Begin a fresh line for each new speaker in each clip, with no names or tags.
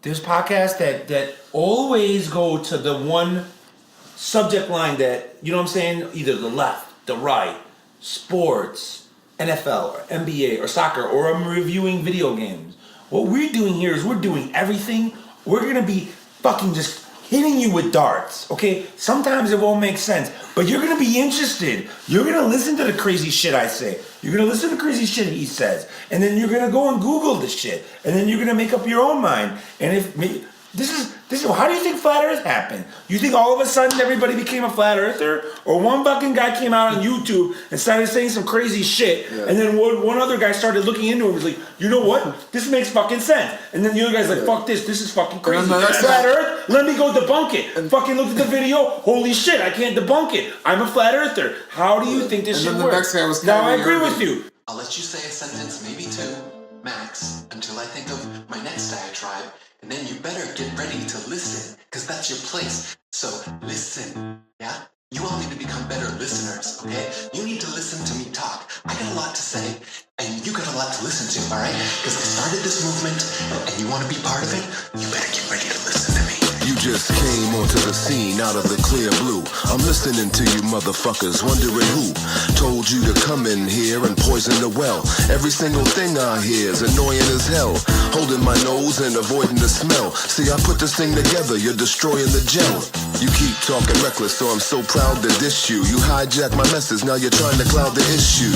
There's podcasts that always go to the one subject line that, you know what I'm saying, either the left, the right, sports, NFL, or NBA, or soccer, or I'm reviewing video games. What we're doing here is we're doing everything. We're gonna be fucking just hitting you with darts, okay? Sometimes it won't make sense, but you're gonna be interested. You're gonna listen to the crazy shit I say. You're gonna listen to the crazy shit he says, and then you're gonna go and Google the shit, and then you're gonna make up your own mind. And if this is how do you think flat Earth happened? You think all of a sudden everybody became a flat earther, or one fucking guy came out on YouTube and started saying some crazy shit, and then one other guy started looking into it and was like, you know what? This makes fucking sense. And then the other guy's like, fuck this is fucking crazy. Flat Earth? Let me go debunk it. And fucking looked at the video, holy shit, I can't debunk it. I'm a flat earther. How do you think this shit works? Now I agree with you.
I'll let you say a sentence, maybe two, max, until I think of my next diatribe. And then you better get ready to listen, because that's your place. So listen, yeah? You all need to become better listeners, okay? You need to listen to me talk. I got a lot to say, and you got a lot to listen to, all right? Because I started this movement, and you want to be part of it, you better get ready to listen to me.
You just came onto the scene out of the clear blue. I'm listening to you motherfuckers, wondering who told you to come in here and poison the well. Every single thing I hear is annoying as hell. Holding my nose and avoiding the smell. See, I put this thing together, you're destroying the gel. You keep talking reckless, so I'm so proud to diss you. You hijack my message, now you're trying to cloud the issue.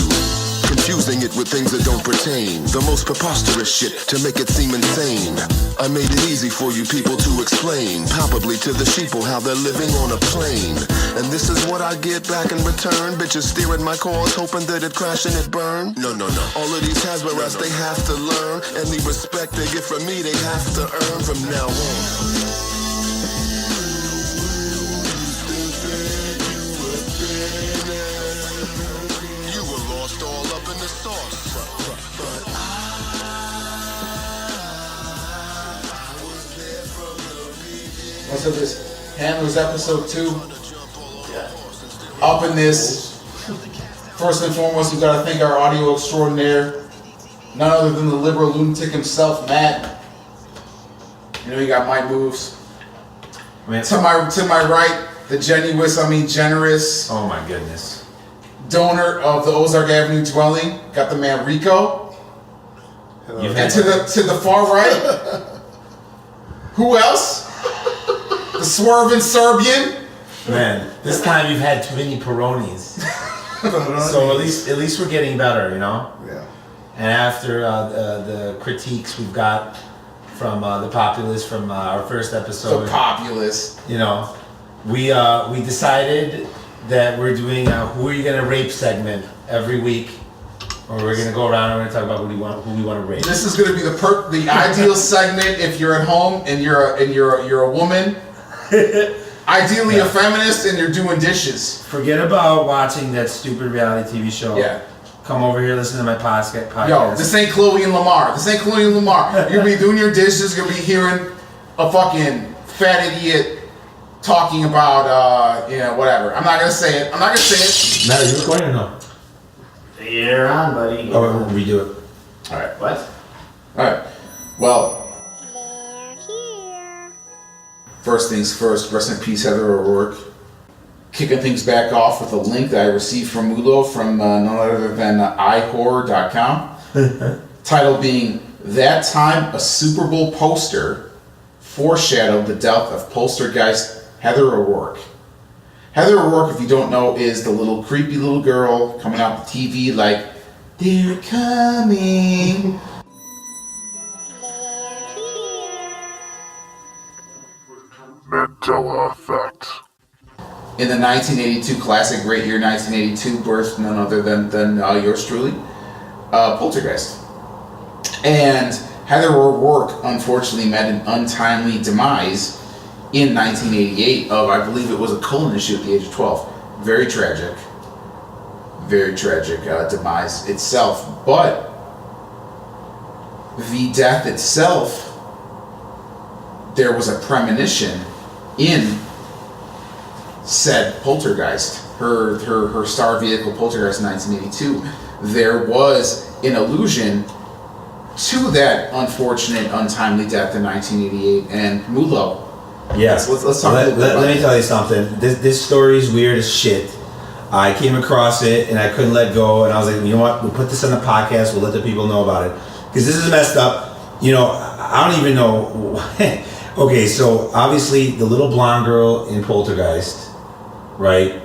Confusing it with things that don't pertain. The most preposterous shit to make it seem insane. I made it easy for you people to explain, palpably to the sheeple, how they're living on a plane. And this is what I get back in return. Bitches steering my cause, hoping that it crash and it burn. No. All of these Hasbro they have to learn. And the respect they get from me, they have to earn from now on.
So this Handlers episode 2. Up in this, first and foremost, we gotta thank our audio extraordinaire, none other than the liberal lunatic himself, Matt. You know, he got my moves. To my right, the generous.
Oh my goodness.
Donor of the Ozark Avenue dwelling, got the man Rico. And to the far right, who else? The swerving Serbian.
Man, this time you've had too many Peronis. So at least we're getting better, you know?
Yeah.
And after the critiques we've got from the populace from our first episode.
The populace.
You know, we decided that we're doing a Who Are You Gonna Rape segment every week. Or we're gonna go around and we're gonna talk about who we want to rape.
This is gonna be the ideal segment if you're at home and you're a woman. Ideally a feminist and you're doing dishes.
Forget about watching that stupid reality TV show.
Yeah.
Come over here, listen to my podcast.
Yo, this ain't Chloe and Lamar. You're gonna be doing your dishes, you're gonna be hearing a fucking fat idiot talking about whatever. I'm not gonna say it.
Matt, are you recording or no?
You're on, buddy.
Oh, we'll redo it.
Alright.
What?
Alright. Well, first things first, rest in peace, Heather O'Rourke. Kicking things back off with a link that I received from Mulo from none other than iHorror.com. Title being, That Time a Super Bowl Poster Foreshadowed the Death of Poltergeist Heather O'Rourke. Heather O'Rourke, if you don't know, is the little creepy little girl coming out the TV like, they're coming.
Mandela Effect.
In the 1982 classic, great year 1982, birthed none other than yours truly, Poltergeist. And Heather O'Rourke unfortunately met an untimely demise in 1988 of, I believe it was a colon issue at the age of 12. Very tragic demise itself. But the death itself, there was a premonition in said Poltergeist, her star vehicle Poltergeist in 1982. There was an illusion to that unfortunate, untimely death in 1988, and Mulo.
Yes.
Let's talk a little bit about
Let me
it.
tell you something. This story is weird as shit. I came across it and I couldn't let go, and I was like, you know what? We'll put this on the podcast. We'll let the people know about it because this is messed up. You know, I don't even know. Okay, so obviously the little blonde girl in Poltergeist, right?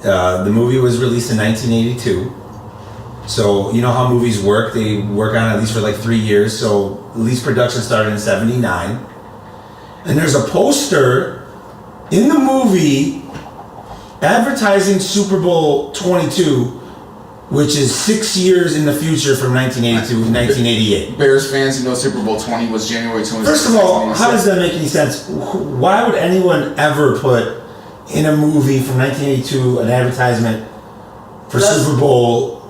The movie was released in 1982. So you know how movies work? They work on it at least for like 3 years. So at least production started in '79. And there's a poster in the movie advertising Super Bowl 22, which is 6 years in the future from 1982 to 1988.
Bears fans, you know Super Bowl 20 was January 26th.
First of all, how does that make any sense? Why would anyone ever put in a movie from 1982 an advertisement for Super Bowl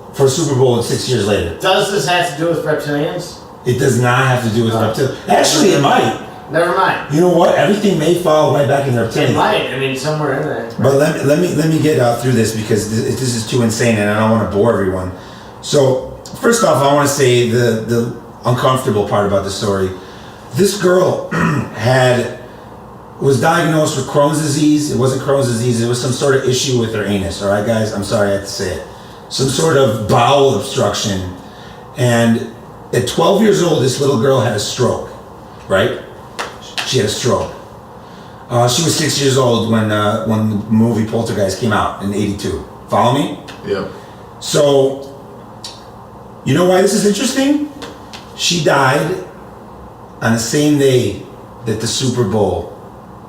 in 6 years later?
Does this have to do with reptilians?
It does not have to do with reptilian. Actually, it might.
Never mind.
You know what? Everything may fall right back in
It
reptilian.
might. I mean, somewhere in there.
But let me get through this because this is too insane and I don't want to bore everyone. So first off, I want to say the uncomfortable part about the story. This girl was diagnosed with Crohn's disease. It wasn't Crohn's disease. It was some sort of issue with her anus. All right, guys. I'm sorry I have to say it. Some sort of bowel obstruction. And at 12 years old, this little girl had a stroke. Right? She had a stroke. She was 6 years old when the movie Poltergeist came out in '82. Follow me?
Yep.
So, you know why this is interesting? She died on the same day that the Super Bowl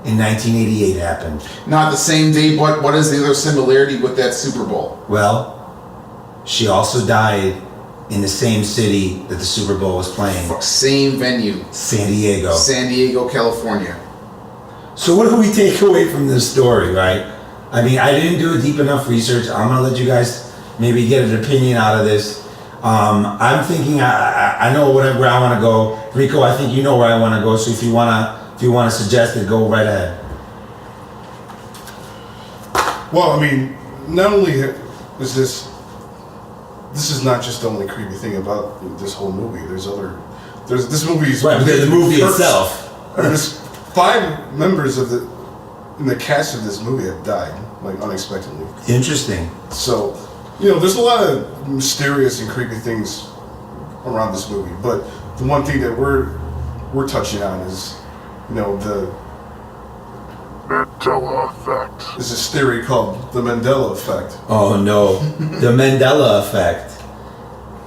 in 1988 happened.
Not the same day, but what is the other similarity with that Super Bowl?
Well, she also died in the same city that the Super Bowl was playing,
Same venue.
San Diego.
San Diego, California.
So what do we take away from this story, right? I mean, I didn't do a deep enough research. I'm gonna let you guys maybe get an opinion out of this. I'm thinking I know where I want to go. Rico, I think you know where I want to go. So if you wanna suggest it, go right ahead.
Well, I mean, not only is this is not just the only creepy thing about this whole movie. There's this movie's
Right, but the movie itself.
There's 5 members in the cast of this movie have died, like unexpectedly.
Interesting.
So, you know, there's a lot of mysterious and creepy things around this movie. But the one thing that we're touching on is, you know, the Mandela effect. There's this theory called the Mandela effect.
Oh no, the Mandela effect.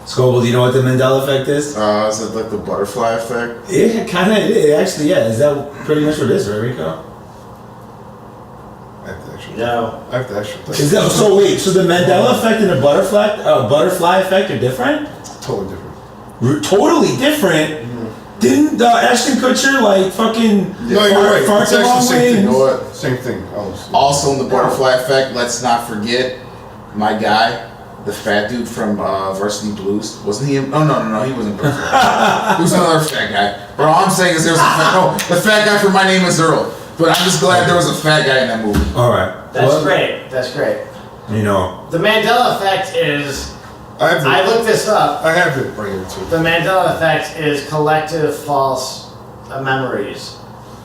Scoble, do you know what the Mandela effect is?
Is it like the butterfly effect?
It kind of, actually, yeah. Is that pretty much what it is, right, Rico?
I have to actually.
No.
I have to actually.
Is that so? Wait, so the Mandela effect and the butterfly effect are different?
Totally different.
Totally different. Didn't Ashton Kutcher like fucking
No, you're right.
fart
It's
the
actually
long
the same
way?
thing.
You know what?
Same thing. Almost.
Also in the butterfly effect, let's not forget my guy, the fat dude from Varsity Blues. Wasn't he? Oh no, he wasn't. He was another fat guy. But all I'm saying is there was the fat guy from My Name Is Earl. But I'm just glad there was a fat guy in that movie.
All right.
That's great. That's great.
You know,
The Mandela effect is.
I
looked this up.
I have it right here too.
The Mandela effect is collective false memories,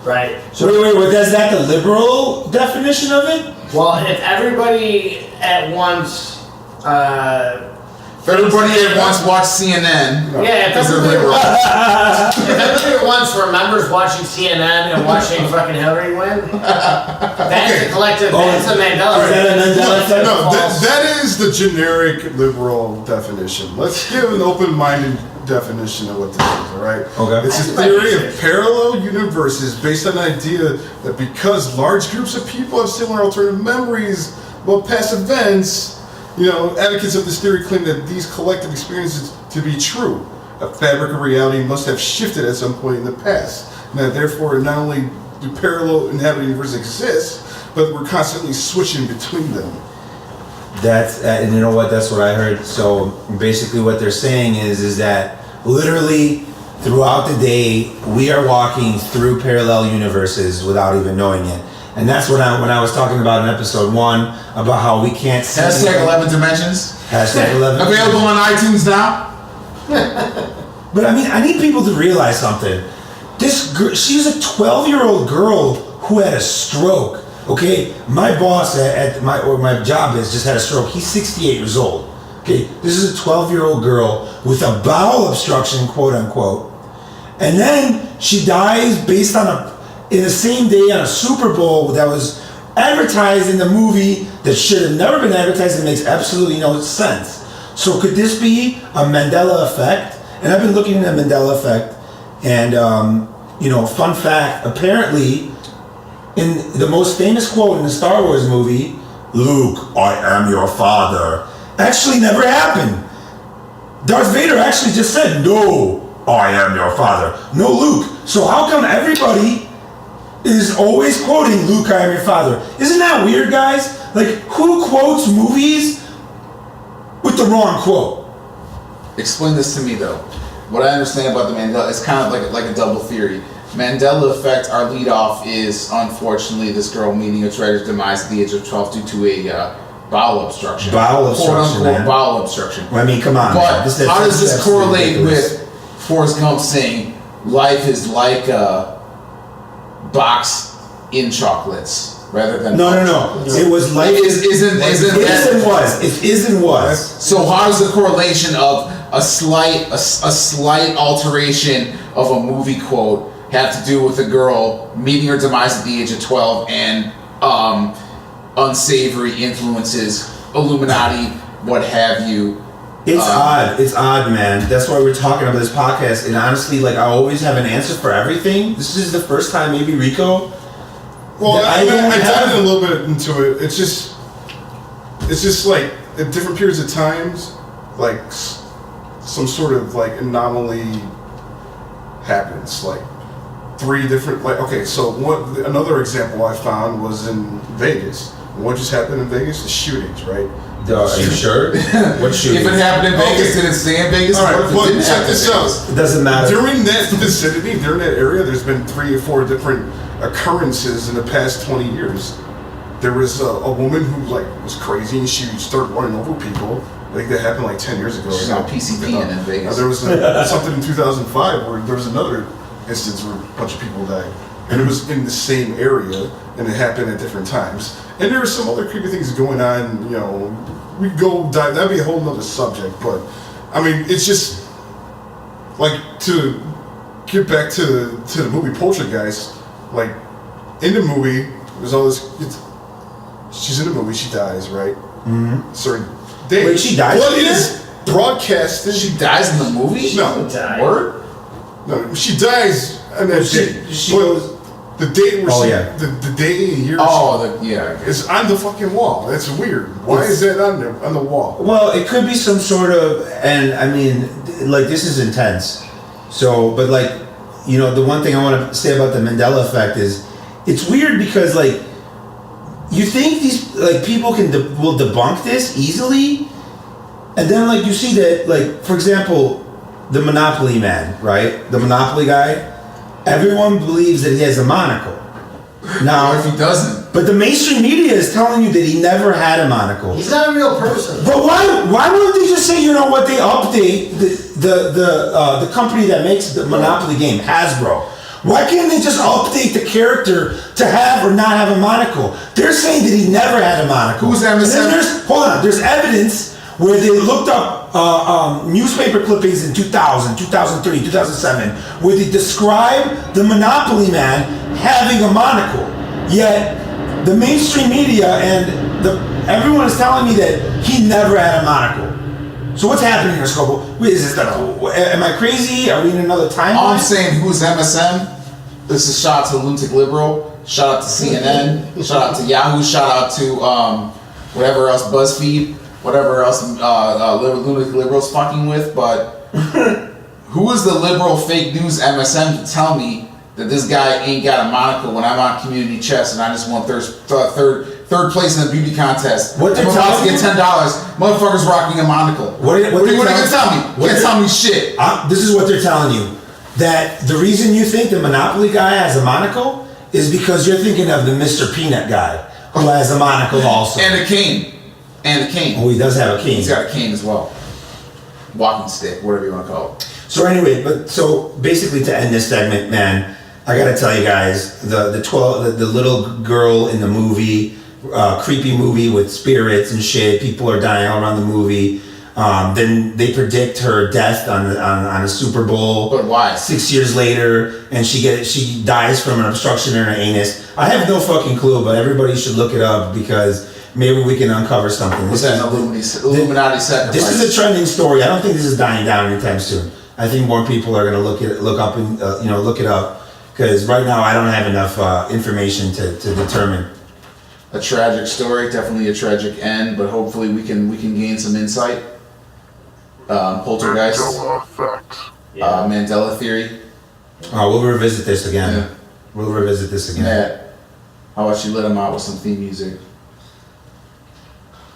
right?
wait, is that the liberal definition of it?
Well, if everybody at once,
If everybody at once watched CNN,
yeah, if
because they're
everybody,
liberal.
if everybody at once remembers watching CNN and watching fucking Hillary win, that's a collective. That's the Mandela
Is that a
effect.
Mandela effect?
No,
False.
that is the generic liberal definition. Let's give an open-minded definition of what this is, all right?
Okay.
It's a theory of parallel universes based on the idea that because large groups of people have similar alternative memories about past events, you know, advocates of this theory claim that these collective experiences to be true. A fabric of reality must have shifted at some point in the past. And that therefore not only do parallel inhabited universes exist, but we're constantly switching between them.
That's and you know what? That's what I heard. So basically, what they're saying is that literally throughout the day we are walking through parallel universes without even knowing it. And that's when I was talking about in episode 1 about how we can't see.
Hashtag 11 Dimensions.
Hashtag 11.
Available on iTunes now.
But I mean, I need people to realize something. This girl, she's a 12-year-old girl who had a stroke. Okay, my boss at my job just had a stroke. He's 68 years old. Okay, this is a 12-year-old girl with a bowel obstruction, quote unquote, and then she dies based on in the same day on a Super Bowl that was advertised in the movie that should have never been advertised. It makes absolutely no sense. So could this be a Mandela effect? And I've been looking at the Mandela effect, and fun fact, apparently in the most famous quote in the Star Wars movie, Luke, I am your father, actually never happened. Darth Vader actually just said, no, I am your father. No, Luke. So how come everybody is always quoting Luke, I am your father? Isn't that weird, guys? Like, who quotes movies with the wrong quote?
Explain this to me though. What I understand about the Mandela, it's kind of like a double theory. Mandela effect, our lead off is unfortunately this girl meeting a tragic demise at the age of 12 due to a bowel obstruction.
Bowel obstruction,
Quote unquote
man.
bowel obstruction.
I mean, come on.
But
man.
how does this
that's
correlate
ridiculous.
with Forrest Gump saying life is like a box in chocolates rather than
No.
chocolates?
It was like
It isn't that.
It is and was.
So how does the correlation of a slight alteration of a movie quote have to do with a girl meeting her demise at the age of 12 and unsavory influences, Illuminati, what have you?
It's odd. It's odd, man. That's why we're talking about this podcast. And honestly, like, I always have an answer for everything. This is the first time, maybe Rico.
Well,
I don't
I
have-
dived a little bit into it. It's just like at different periods of times, like some sort of like anomaly happens. Like 3 different, like, okay, so another example I found was in Vegas. What just happened in Vegas? The shootings, right?
Are you sure? What shooting?
If it happened in Vegas,
Okay.
did it stay in Vegas?
All right,
What if it
well,
didn't
check
happen in
this out.
Vegas?
It doesn't matter.
During that vicinity, during that area, there's been 3 or 4 different occurrences in the past 20 years. There was a woman who was crazy and she started running over people. I think that happened like 10 years ago.
She's on PCP in Vegas.
There was something in 2005 where there was another instance where a bunch of people died. And it was in the same area and it happened at different times. And there were some other creepy things going on, we go dive, that'd be a whole nother subject, but I mean, it's just like to get back to the movie Poltergeist, like in the movie, there's all this, she's in the movie, she dies, right? Mm-hmm. Certain day.
Wait, she dies
What
in
is broadcasted?
She dies in the movie?
No.
Word?
No, she dies on that day.
she
But
goes-
the date where
Oh,
she,
yeah.
the day and year
Yeah.
it's on the fucking wall. It's weird. Why is that on there, on the wall?
Well, it could be some sort of, and I mean, like, this is intense. So, but like, the one thing I want to say about the Mandela effect is, it's weird because, like, you think these, like, people will debunk this easily, and then, like, you see that, like, for example, the Monopoly man, right? The Monopoly guy, everyone believes that he has a monocle. Now,
Or if he doesn't.
but the mainstream media is telling you that he never had a monocle.
He's not a real person.
But why wouldn't they just say, what, they update the company that makes the Monopoly game, Hasbro? Why can't they just update the character to have or not have a monocle? They're saying that he never had a monocle.
Who's
And then
MSM?
hold on, there's evidence where they looked up newspaper clippings in 2000, 2003, 2007, where they describe the Monopoly man having a monocle. Yet the mainstream media and everyone is telling me that he never had a monocle. So what's happening here, Scobo? Wait, am I crazy? Are we in another timeline?
All I'm saying, who's MSM? This is shout out to Lunatic Liberal, shout out to CNN, shout out to Yahoo, shout out to whatever else, BuzzFeed, whatever else Lunatic Liberal's fucking with, but who is the liberal fake news MSM to tell me that this guy ain't got a monocle when I'm on Community Chess and I just won third place in the beauty contest?
What they're
I'm about to
telling
get $10. Motherfucker's rocking a monocle.
What are you
gonna tell me? You can't tell me shit.
This is what they're telling you. That the reason you think the Monopoly guy has a monocle is because you're thinking of the Mr. Peanut guy who has a monocle also.
And a cane.
Oh, he does have a cane.
He's got a cane as well. Walking stick, whatever you want to call it.
So anyway, so basically to end this segment, man, I gotta tell you guys, the little girl in the movie, creepy movie with spirits and shit. People are dying all around the movie. Then they predict her death on a Super Bowl.
But why?
6 years later, and she dies from an obstruction in her anus. I have no fucking clue, but everybody should look it up because maybe we can uncover something.
What's that? Illuminati sacrifice.
This is a trending story. I don't think this is dying down anytime soon. I think more people are gonna look it up because right now I don't have enough information to determine.
A tragic story, definitely a tragic end, but hopefully we can gain some insight. Poltergeist, Mandela theory.
We'll revisit this again.
Yeah.
We'll revisit this again.
Matt, how about you let him out with some theme music?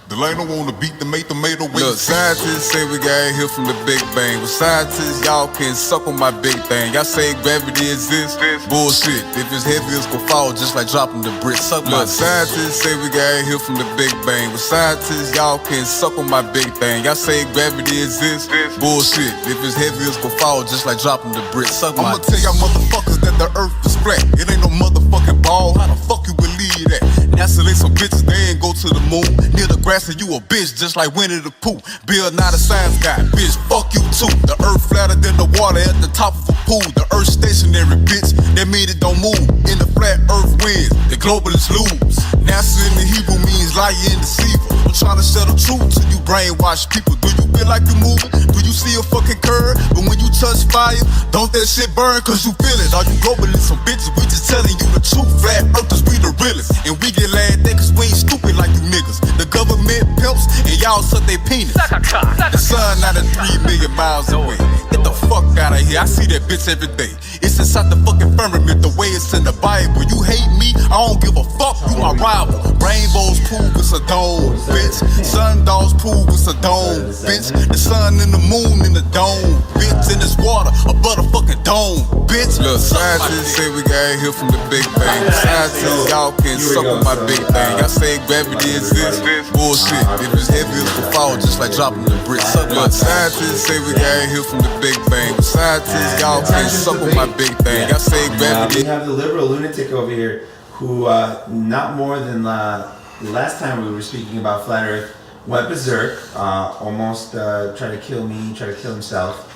Delano wanna beat the mate tomato with. Look, scientists say we got here from the Big Bang. But scientists, y'all can suck on my big thing. Y'all say gravity exists? Bullshit. If it's heavy, it's gonna fall just like dropping the bricks. Suck my. Look, scientists say we got here from the Big Bang. But scientists, y'all can suck on my big thing. Y'all say gravity exists? Bullshit. If it's heavy, it's gonna fall just like dropping the bricks. Suck my. I'ma tell y'all motherfuckers that the earth is flat. It ain't no motherfucking ball. How the fuck you believe that? NASA they some bitches, they ain't go to the moon. Near the grass and you a bitch just like Winnie the Pooh. Bill not a science guy, bitch, fuck you too. The earth flatter than the water at the top of a pool. The earth stationary, bitch, that mean it don't move. In the flat earth wins, the globalists lose. NASA in the Hebrew means liar and deceiver. I'm trying to tell the truth to you brainwashed people. Do you feel like you're moving? Do you see a fucking curve? But when you touch fire, don't that shit burn cause you feel it. All you globalists some bitches, we just telling you the truth. Flat earthers, we the realest. And we get laughed at cause we ain't stupid like you niggas. The government pimps and y'all suck they penis. The sun not at 3 million miles away. Get the fuck out of here, I see that bitch every day. It's inside the fucking firmament, the way it's in the Bible. You hate me, I don't give a fuck, you my rival. Rainbows prove it's a dome, bitch. Sun dogs prove it's a dome, bitch. The sun and the moon in the dome, bitch. In this water, a motherfucking dome, bitch. Look, scientists say we got here from the Big Bang. Scientists, y'all can suck on my big thing. Y'all say gravity exists? Bullshit. If it's heavy, it's gonna fall just like dropping the bricks. Look, scientists say we got here from the Big Bang. Scientists, y'all can suck on my big thing. Y'all say gravity.
We have the liberal lunatic over here who, not more than last time we were speaking about flat Earth, went berserk, almost tried to kill me, tried to kill himself.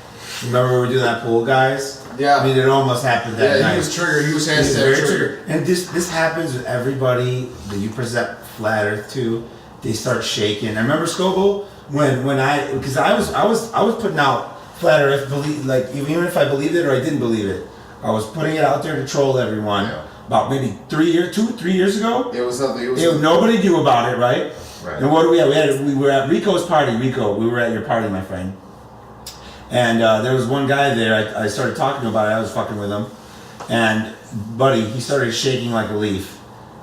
Remember we were doing that pool, guys?
Yeah.
I mean, it almost happened that night.
He was triggered. He was
very
triggered.
And this happens with everybody that you present flat Earth to. They start shaking. I remember Scoble because I was putting out flat Earth, even if I believed it or I didn't believe it, I was putting it out there to troll everyone.
Yeah.
About maybe 3 years ago.
It was nothing.
Nobody knew about it, right?
Right.
And what do we have? We were at Rico's party. Rico, we were at your party, my friend. And there was one guy there. I started talking about it. I was fucking with him, and buddy, he started shaking like a leaf.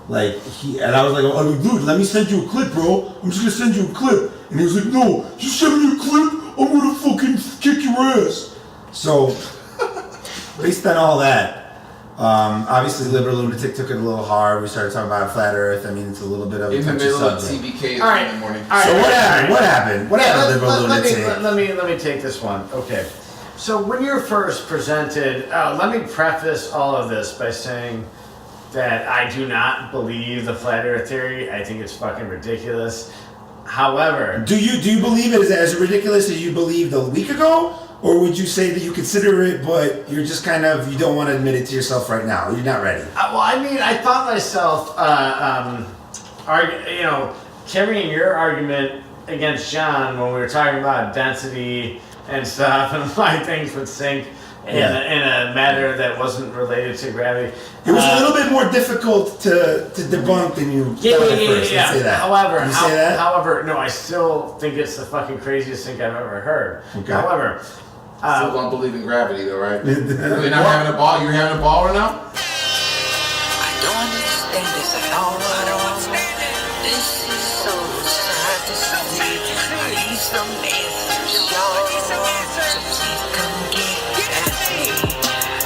And I was like, oh, dude, let me send you a clip, bro. I'm just gonna send you a clip. And he was like, no, you send me a clip, I'm gonna fucking kick your ass. So, based on all that, obviously Liberal Lunatic took it a little hard. We started talking about flat Earth. I mean, it's a little bit of a
In the
touchy
middle of
subject.
TBK
All right.
in the morning.
All right.
So what happened? What happened, Liberal Lunatic?
Let me take this one. Okay. So when you're first presented, let me preface all of this by saying that I do not believe the flat Earth theory. I think it's fucking ridiculous. However,
Do you believe it as ridiculous as you believed a week ago? Or would you say that you consider it, but you're just you don't want to admit it to yourself right now? You're not ready.
well, I mean, I thought myself, carrying your argument against John when we were talking about density and stuff, and why things would sink in a matter that wasn't related to gravity.
It was a little bit more difficult to debunk than you thought at first.
Yeah.
Say that.
However, no, I still think it's the fucking craziest thing I've ever heard.
Okay.
However,
Still don't believe in gravity, though, right? You're not having a ball. You're having a ball right now.
I don't understand this at all. This is so sad to see. I need some answers, y'all. So please come get at me.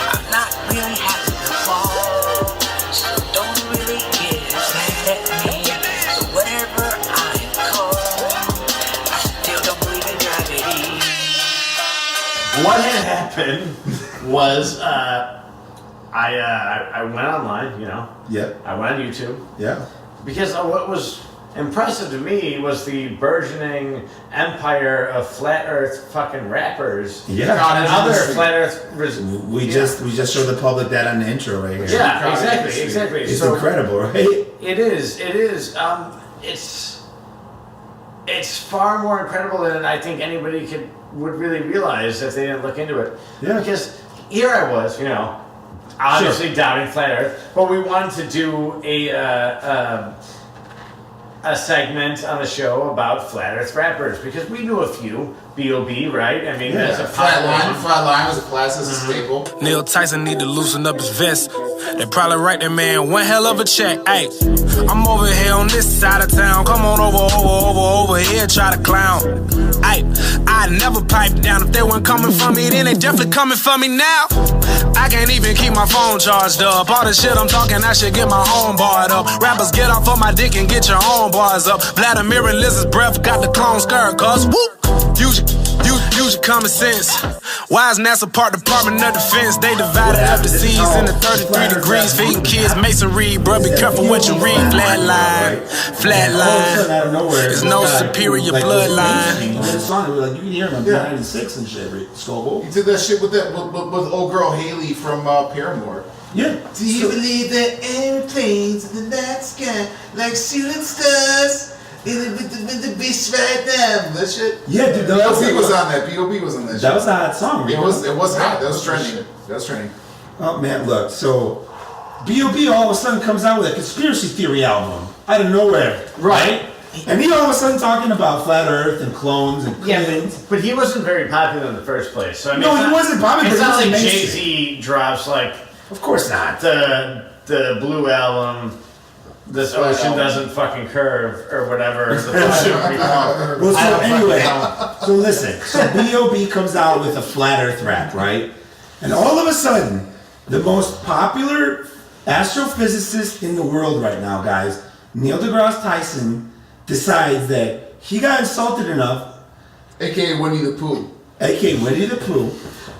I'm not really having a ball, so don't really get mad at me. So whatever I'm called, I still don't believe in gravity.
What had happened
happened was I went online, you know.
Yeah.
I went on YouTube.
Yeah.
Because what was impressive to me was the burgeoning empire of flat Earth fucking rappers.
Yeah.
And other flat Earth.
We just showed the public that on the intro right here.
Yeah, exactly.
It's
So
incredible, right?
It is. It's far more incredible than I think anybody would really realize if they didn't look into it.
Yeah.
Because here I was, you know, obviously doubting flat Earth, but we wanted to do a segment on the show about flat Earth rappers because we knew a few. B.O.B., right? I mean, that's a
Flatline was a classist staple.
Neil Tyson need to loosen up his vest. They probably write that man one hell of a check. Ayy, I'm over here on this side of town. Come on over here, try to clown. Ayy, I never piped down. If they weren't coming for me, then they definitely coming for me now. I can't even keep my phone charged up. All the shit I'm talking, I should get my own barred up. Rappers, get off of my dick and get your own bars up. Vladimir and Liz's breath got the clone skirt, cuz whoop. Use your common sense. Why is NASA part Department of Defense? They divided up the seas into 33 degrees, feeding kids masonry. Bro, be careful what you read. Flatline. There's no superior bloodline.
The song, like, you can hear him in 96 and shit, right? Scoble.
He did that shit with old girl Haley from Paramore.
Yeah.
Do you believe that airplanes in the night sky like shooting stars? With the beast right now, that shit.
Yeah, dude.
B.O.B. was on that. B.O.B. was on that shit.
That was a hot song.
It was hot. That was trending.
Oh man, look. So B.O.B. all of a sudden comes out with a conspiracy theory album out of nowhere, right? And he all of a sudden talking about flat Earth and clones and clones.
but he wasn't very popular in the first place. So I mean,
no, he wasn't popular.
It's not like Jay-Z drops like.
Of course not.
The Blue album. This ocean doesn't fucking curve or whatever.
Well, so anyway, so listen. So B.O.B. comes out with a flat Earth rap, right? And all of a sudden, the most popular astrophysicist in the world right now, guys, Neil deGrasse Tyson, decides that he got insulted enough,
a.k.a. Winnie the Pooh.
A.k.a. Winnie the Pooh.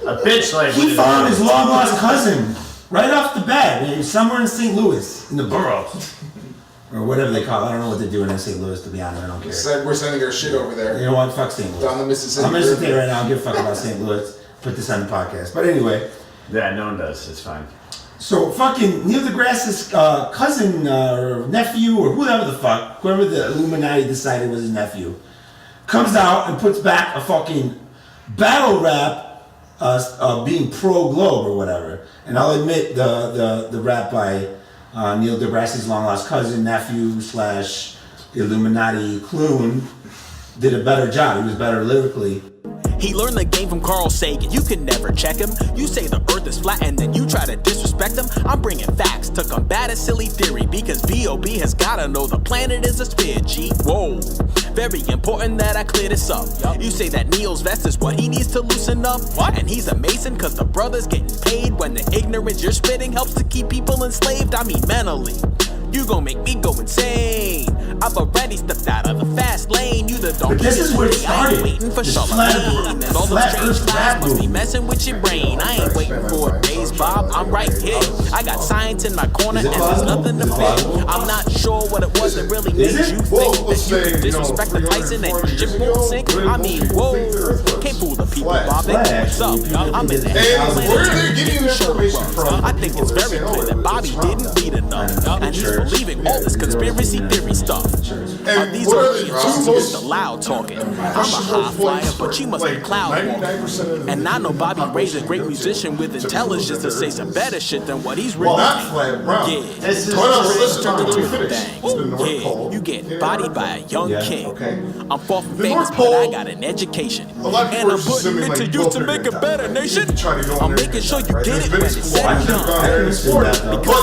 A bitch like
he found his long lost cousin right off the bat, man, somewhere in St. Louis, in the boroughs. Or whatever they call it. I don't know what they're doing in St. Louis, to be honest. I don't care.
We're sending our shit over there.
You know what? Fuck St. Louis.
Down the Mississippi.
I'm going to say right now, I don't give a fuck about St. Louis. Put this on the podcast. But anyway.
Yeah, no one does. It's fine.
So fucking Neil deGrasse's cousin or nephew or whoever the fuck, whoever the Illuminati decided was his nephew, comes out and puts back a fucking battle rap being pro-globe or whatever. And I'll admit the rap by Neil deGrasse's long lost cousin, nephew / Illuminati clone did a better job. He was better lyrically.
He learned the game from Carl Sagan. You can never check him. You say the earth is flat and then you try to disrespect him. I'm bringing facts to combat a silly theory because B.O.B. has gotta know the planet is a sphere, G. Whoa. Very important that I clear this up. You say that Neil's vest is what he needs to loosen up. What? And he's a mason cause the brother's getting paid when the ignorance you're spitting helps to keep people enslaved. I mean mentally. You gon' make me go insane. I've already stepped out of the fast lane. You the dog.
But this is where it started.
I ain't waiting for
This
Charlemagne. And all the strange lies must be messing with your brain. I ain't waiting for a raise, Bob. I'm right here. I got science in my corner and there's nothing to fear. I'm not sure what it was that really made you think that you could disrespect the Tyson and ship won't sink. I mean, whoa. Can't fool the people, Bob. They know what's up. I'm in the
where are they getting this information from?
I think it's very clear that Bobby didn't read enough. And he's believing all this conspiracy theory stuff. These are just the loud talking. I'm a high flyer, but you must be cloud walking. And I know Bobby Ray's a great musician with intelligence to say some better shit than what he's written.
Not flat, brown.
Yeah,
this is
yeah, you get bodied by a young king. I'm far from famous, but I got an education. And I'm putting it to use to make a better nation. I'm making sure you get it when it's said and done. Because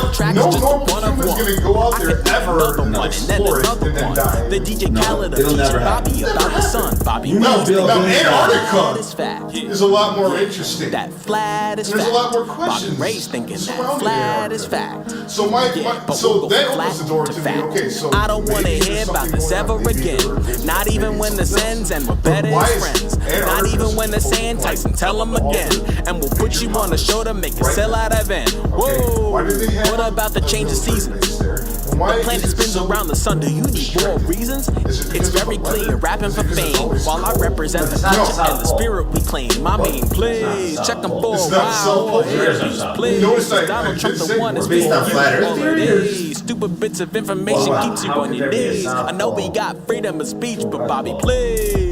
the track is just one of one.
go out there ever and explore it and then die.
The DJ
No,
Khaled
it'll
teaching
never
Bobby
happen.
about the sun. Bobby
No,
Bill
now
Gates
Antarctica
is fact.
is a lot more interesting.
That flat is
There's
fact.
a lot more questions
Bobby Ray's thinking that
surrounding
flat
Antarctica.
is fact.
So my
But
so
we'll
that
go
opens the door to me.
fact.
Okay, so
I don't want to
maybe
hear
there's
about
something
this
going on.
ever
Maybe
again.
there's
Not even when the sins and we're better
why
as
is
friends. Not
Antarctica
even when the
supposed to
sand
be
Tyson tell them
all
again.
the-
And we'll put you on the show to make it sell out event. Whoa.
Why did they have
What about the change of seasons?
And why
The
is
planet
it
spins
so
around the sun. Do you need more reasons? It's very clear, rapping for fame, while I represent the culture and the spirit we claim. I mean, please check them for
It's
a
not South Pole.
while.
There is no
Please,
South Pole.
please.
Notice I
Donald Trump,
did
the
say
one is
we're based on
flat earth
holidays. Stupid bits of information keeps you
How
on
could
your
there be a
knees.
South
I know we
Pole?
got freedom of speech, but Bobby, please.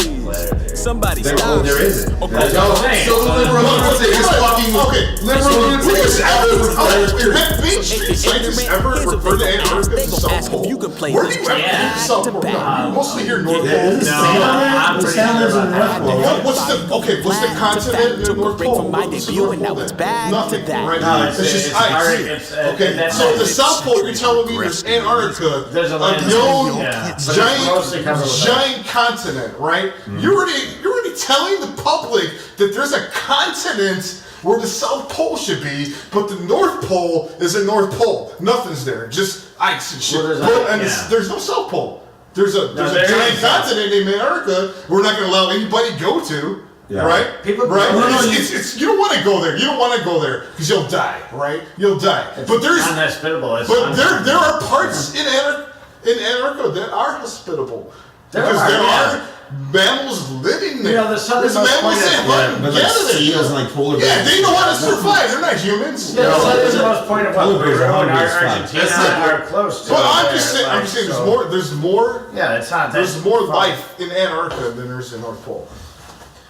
Somebody
There-
stop.
there isn't.
Okay.
There's
Yo, so the liberal lunatic is fucking
Liberal lunatics ever have mainstream
If you're
scientists
ignorant,
ever
here's what
referred to
they gon' ask.
Antarctica
They
as the
gon'
South
ask if
Pole?
you can play
Where
this
do you ever
track
hear the South
to
Pole?
back.
Mostly here North
Yeah,
Pole.
it's the
No,
same.
I'm
The
pretty
sound
sure
is in the
about
North Pole.
What's the continent in the North Pole? What's the North Pole then? Nothing, right?
No,
It's just
it's
ice.
hard, it's,
Okay,
that's
so
it.
the South Pole, you're telling me there's Antarctica,
There's a land
known
yeah. But it's mostly covered with
giant continent, right? You're already telling the public that there's a continent where the South Pole should be, but the North Pole is a North Pole. Nothing's there, just ice and shit.
Well,
There's no South Pole. There's a
there
giant
is.
continent named Antarctica we're not going to allow anybody to go to.
Yeah.
Right?
People-
right?
No, no,
It's you don't want to go there. You don't want to go there because you'll die, right? You'll die. But there's
unhospitable. It's
but there are parts in Antarctica that are hospitable. Because there are mammals living there.
You know, the southernmost
There's mammals
point
that
of-
hunt and
But like
gather there.
seals and like polar bears.
Yeah, they know how to survive. They're not humans.
Yeah, so that's the most point of what
Polar
Peru
bears are
and
hungry as fuck.
Argentina
That's not-
are close to.
But I'm
there,
just saying. I'm
like,
just saying.
so-
There's more.
Yeah, it's not.
There's
that's
more
fun.
life in Antarctica than there's in North Pole.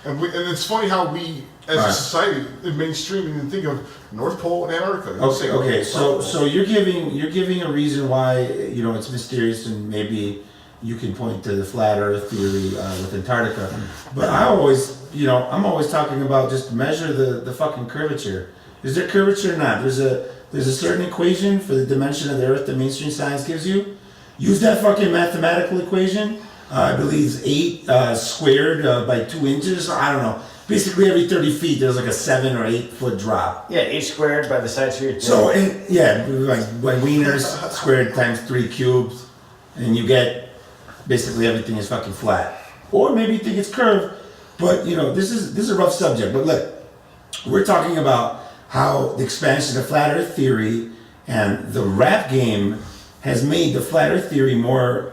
And it's funny how we, as a
Alright.
society, in mainstream and think of North Pole and Antarctica. You say,
Okay, so you're giving a reason why it's mysterious, and maybe you can point to the flat Earth theory with Antarctica. But I'm always talking about just measure the fucking curvature. Is there curvature or not? There's a certain equation for the dimension of the Earth that mainstream science gives you. Use that fucking mathematical equation. I believe it's 8 squared by 2 inches. I don't know. Basically, every 30 feet, there's like a 7 or 8 foot drop.
Yeah, 8 squared by the sides of your.
So, like wieners squared times 3 cubes, and you get basically everything is fucking flat. Or maybe you think it's curved, but this is a rough subject. But look, we're talking about how the expansion of flat Earth theory and the rap game has made the flat Earth theory more,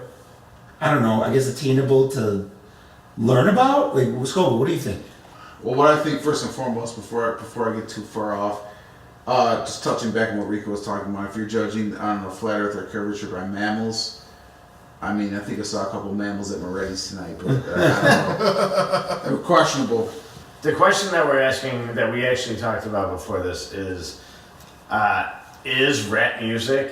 I don't know, I guess attainable to learn about. Like, Scoba, what do you think?
Well, what I think first and foremost, before I get too far off, just touching back on what Rico was talking about, if you're judging on the flat Earth or curvature by mammals, I mean, I think I saw a couple mammals at Moretti's tonight, but I don't know. They were questionable.
The question that we're asking, that we actually talked about before this, is rap music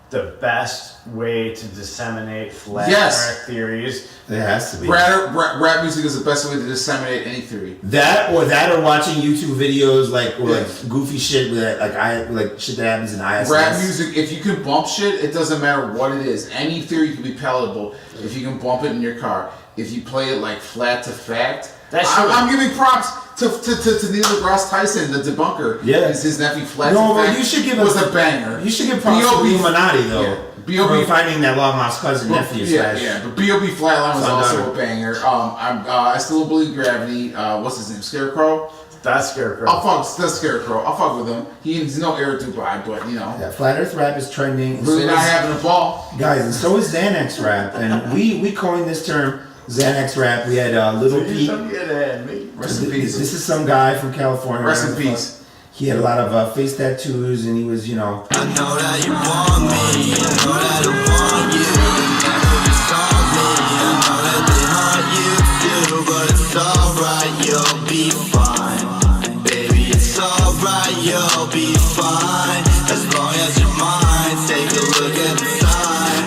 the best way to disseminate flat
Yes.
Earth theories?
It has to be.
Rap music is the best way to disseminate any theory.
That or watching YouTube videos like goofy shit with like shit that happens in ISS.
Rap music, if you can bump shit, it doesn't matter what it is. Any theory can be palatable if you can bump it in your car. If you play it like flat to fact, I'm giving props to Neil deGrasse Tyson, the debunker.
Yeah,
his nephew Flat
No,
to
but
Fact
you should give
was
us
a banger.
You should give props to the Illuminati though. For finding that long lost cousin nephew.
But B.O.B. Flatline was
Son
also
daughter.
a banger. I still believe Gravity. What's his name? Scarecrow.
That's Scarecrow.
That's Scarecrow. I'll fuck with him. He's no Air Dubai, but
Yeah, flat Earth rap is trending. And
really
so
not
is-
having a ball.
Guys, and so is Xanax rap, and we coined this term Xanax rap. We had Little Pete.
Rest in peace.
This is some guy from California.
Rest in peace.
He had a lot of face tattoos, and he was,
I know that you want me, I know that I want you. Never just on me, I know that they haunt you too. But it's alright, you'll be fine. Baby, it's alright, you'll be fine. As long as your mind, take a look at the sign.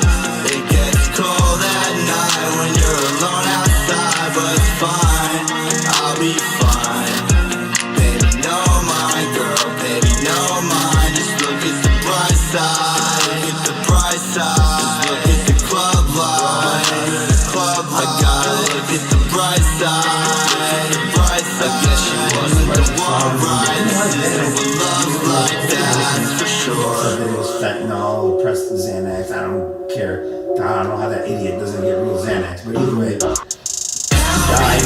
It gets cold at night when you're alone outside. But it's fine, I'll be fine. Baby, no mind, girl, baby, no mind. Just look at the bright side, look at the bright
said that it was fentanyl, oppressed Xanax. I don't care. I don't know how that idiot doesn't get real Xanax, but either way, he died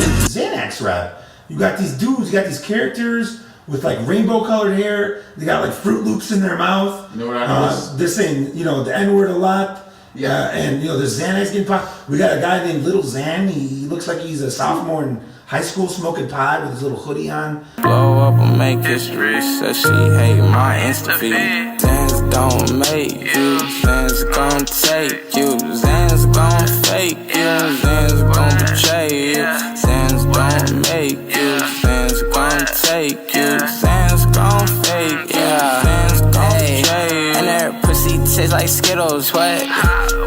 in Xanax rap. You got these dudes, you got these characters with like rainbow colored hair. They got like Fruit Loops in their mouth.
You know what I mean?
They're saying, the N-word a lot.
Yeah.
And there's Xanax getting popped. We got a guy named Little Xan. He looks like he's a sophomore in high school smoking pot with his little hoodie on.
Blow up and make history. Says she hate my Insta feed. Zans don't make you. Zans gon' take you. Zans gon' fake you. Zans gon' betray you. Zans don't make you. Zans gon' take you. Zans gon' fake you. Zans gon' betray you. And that pussy tastes like Skittles. What?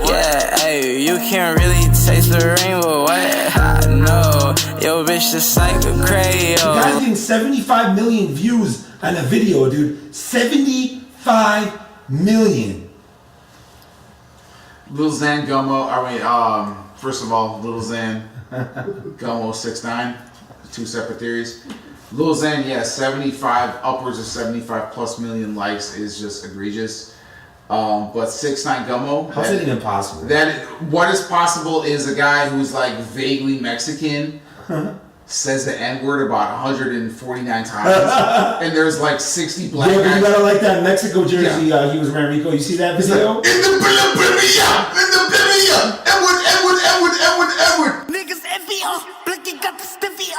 Yeah, hey, you can't really taste the rainbow. What? No, yo, bitch, just like a crayon.
The guy's getting 75 million views on a video, dude. 75 million.
Lil Xan Gummo, first of all, Lil Xan Gummo 6ix9ine, 2 separate theories. Lil Xan, yeah, 75, upwards of 75 plus million likes is just egregious. But 6ix9ine Gummo.
How's that even possible?
What is possible is a guy who's like vaguely Mexican says the N-word about 149 times, and there's like 60 black guys.
Yeah, but you gotta like that Mexico jersey he was wearing, Rico. You see that video?
In the Bilibia! Edward!
Niggas envy Blicky got the stiffy